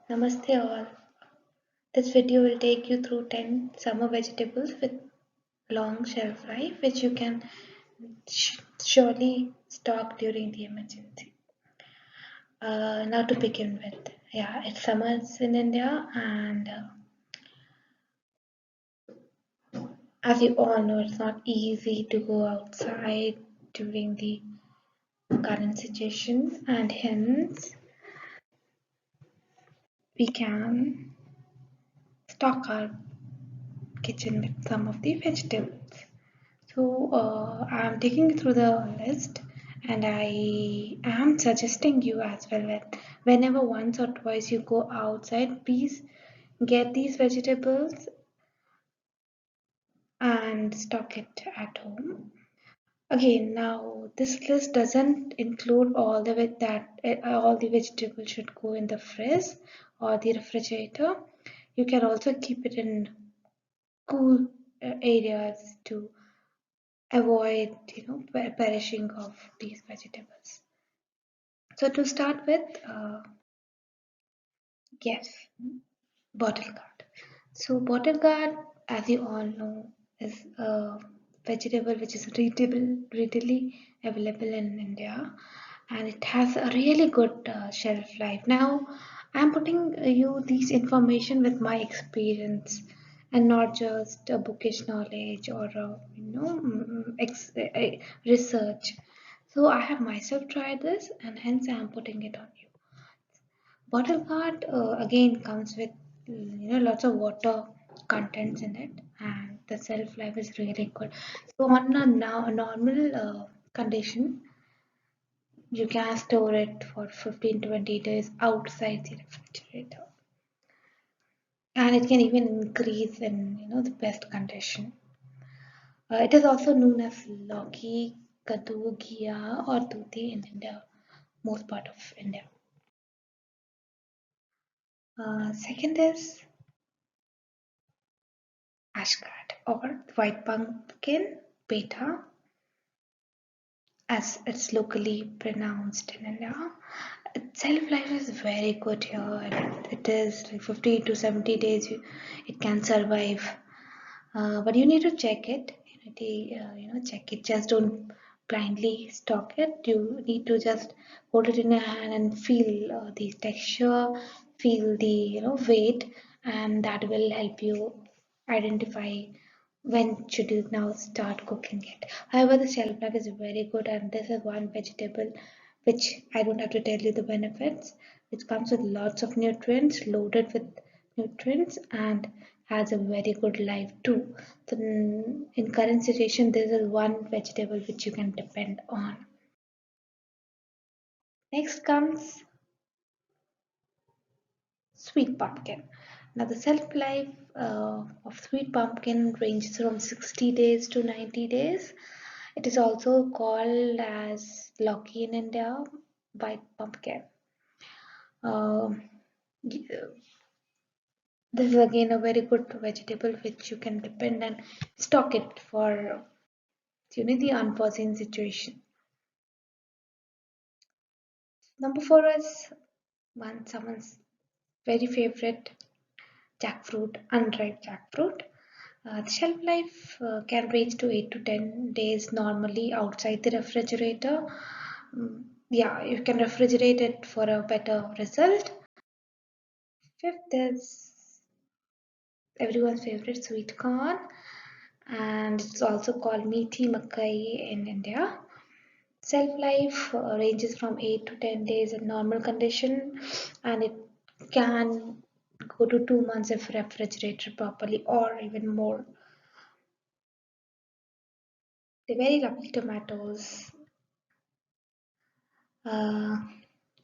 Namaste all. This video will take you through 10 summer vegetables with long shelf life which you can surely stock during the emergency. Now to begin with. Yeah, it's summers in India and as you all know it's not easy to go outside during the current situation and hence we can stock our kitchen with some of the vegetables. So I'm taking you through the list and I am suggesting you as well that whenever once or twice you go outside, please get these vegetables and stock it at home. Again, now this list doesn't include all the vegetables should go in the fridge or the refrigerator. You can also keep it in cool areas to avoid perishing of these vegetables. So to start with, yes, bottle gourd. So bottle gourd, as you all know, is a vegetable which is readily available in India, and it has a really good shelf life. Now, I'm putting you these information with my experience and not just a bookish knowledge or research. So I have myself tried this, and hence I am putting it on you. Bottle gourd again comes with lots of water contents in it, and the shelf life is really good. So on a now a normal condition, you can store it for 15-20 days outside the refrigerator, and it can even increase in the best condition. It is also known as Loki, Kadu, Ghia, or Tuti in India, most part of India. Second is ashgard or white pumpkin beta, as it's locally pronounced in India. Its shelf life is very good here, and it is like 50 to 70 days it can survive. But you need to check it. Check it. Just don't blindly stock it. You need to just hold it in your hand and feel the texture, feel the weight, and that will help you identify when should you now start cooking it. However, the shelf life is very good, and this is one vegetable which I don't have to tell you the benefits. It comes with lots of nutrients, loaded with nutrients, and has a very good life too. So in current situation, this is one vegetable which you can depend on. Next comes sweet pumpkin. Now the shelf life of sweet pumpkin ranges from 60 days to 90 days. It is also called as Loki in India, white pumpkin. Um, this is again a very good vegetable which you can depend and stock it for the unforeseen situation. Number four is someone's very favorite jackfruit, unripe jackfruit. The shelf life can range to 8 to 10 days normally outside the refrigerator. Yeah, you can refrigerate it for a better result. Fifth is everyone's favorite sweet corn, and it's also called meathi makai in India. Shelf life ranges from 8 to 10 days in normal condition, and it can go to 2 months if refrigerated properly, or even more. The very lovely tomatoes. Uh,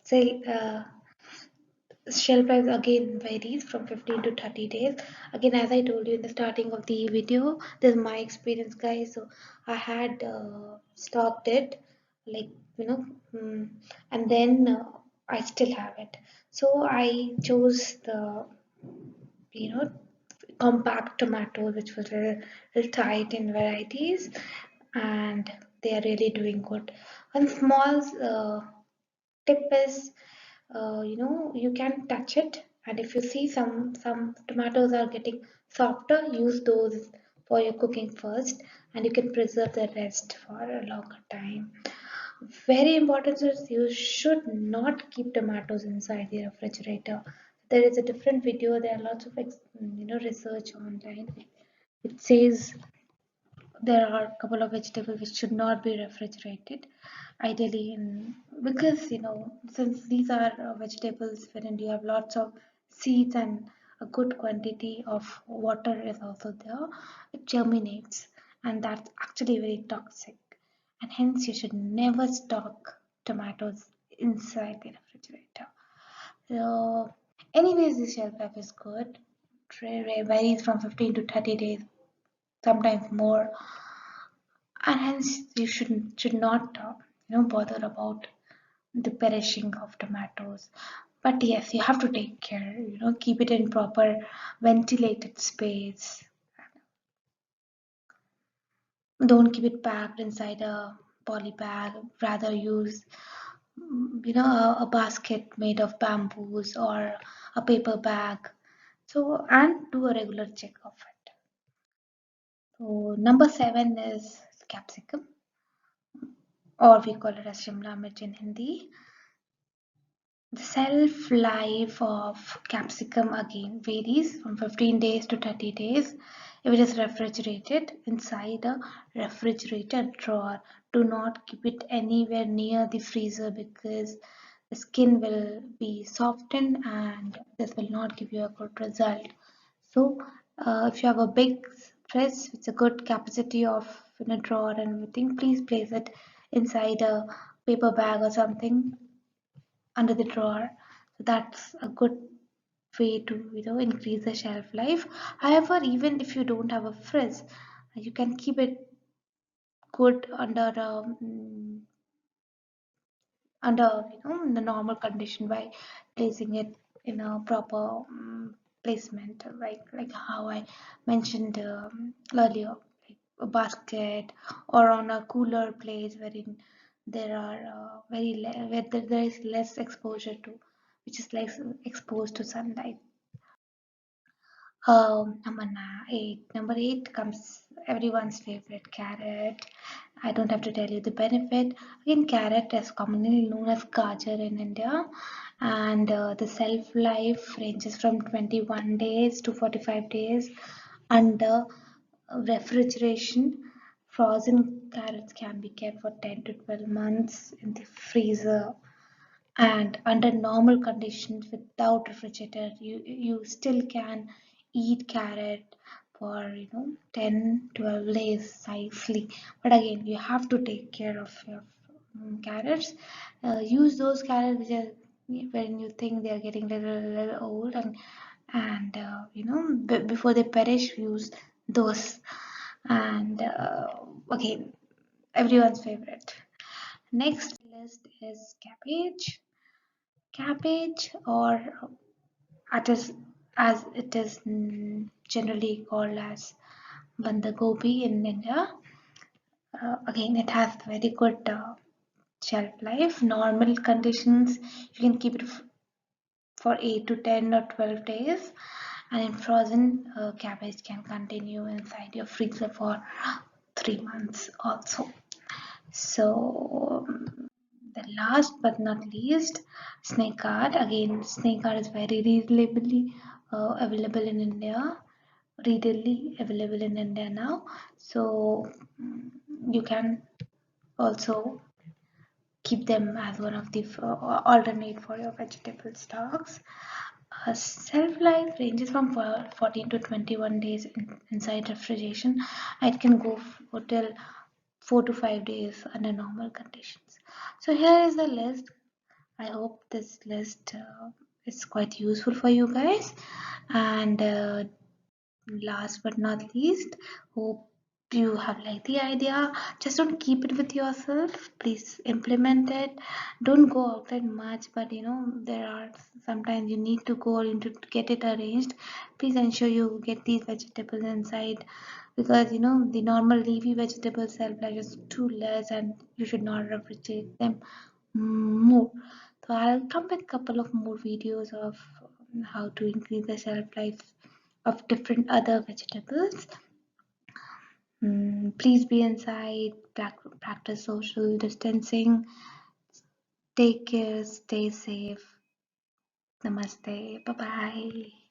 say Shelf life again varies from 15 to 30 days. Again, as I told you in the starting of the video, this is my experience, guys. So I had stocked it, like you know, mm, and then I still have it. So I chose the you know compact tomato, which was a little tight in varieties, and they are really doing good. One small tip is you can touch it And if you see some tomatoes are getting softer, use those for your cooking first, and you can preserve the rest for a longer time. Very important is you should not keep tomatoes inside the refrigerator. There is a different video. There are lots of research online. It says there are a couple of vegetables which should not be refrigerated, ideally, because since these are vegetables wherein you have lots of seeds and a good quantity of water is also there, it germinates, and that's actually very toxic, and hence you should never stock tomatoes inside the refrigerator. So, anyways, the shelf life is good. It varies from 15 to 30 days, sometimes more, and hence you should not bother about the perishing of tomatoes. But yes, you have to take care, keep it in proper ventilated space. Don't keep it packed inside a poly bag, rather use a basket made of bamboos or a paper bag. So, and do a regular check of it. So number 7 is capsicum, or we call it as Shimla mirch in Hindi. The shelf life of capsicum again varies from 15 days to 30 days. If it is refrigerated inside a refrigerator drawer, do not keep it anywhere near the freezer because the skin will be softened and this will not give you a good result. So, if you have a big fridge with a good capacity of in a drawer and everything, please place it inside a paper bag or something under the drawer. So that's a good way to increase the shelf life. However, even if you don't have a fridge, you can keep it good under in the normal condition by placing it in a proper placement, like how I mentioned earlier, like a basket or on a cooler place wherein there are where there is less exposure to, which is less exposed to sunlight. Number eight comes everyone's favorite, carrot. I don't have to tell you the benefit. Again, carrot is commonly known as gajar in India, and the shelf life ranges from 21 days to 45 days under refrigeration. Frozen carrots can be kept for 10 to 12 months in the freezer, and under normal conditions without refrigerator you still can eat carrot for 10 12 days safely. But again, you have to take care of your carrots. Use those carrots which are when you think they are getting little old, and before they perish, use those. And again, everyone's favorite. Next list is cabbage. Cabbage, or as it is generally called as banda gobi in India. Again, it has very good shelf life. Normal conditions, you can keep it for 8 to 10 or 12 days. And in frozen, cabbage can continue inside your freezer for 3 months also. So, the last but not least, snake card. Again, snake card is very readily available in India. Readily available in India now. So you can also keep them as one of the alternate for your vegetable stocks. Shelf life ranges from 14 to 21 days inside refrigeration. It can go till 4 to 5 days under normal conditions. So here is the list. I hope this list is quite useful for you guys. And last but not least, hope you have liked the idea. Just don't keep it with yourself. Please implement it. Don't go outside much, but there are sometimes you need to go into to get it arranged. Please ensure you get these vegetables inside, because the normal leafy vegetable shelf life is too less and you should not refrigerate them more. So I'll come with a couple of more videos of how to increase the shelf life of different other vegetables. Please be inside, practice social distancing, take care, stay safe. Namaste. Bye bye.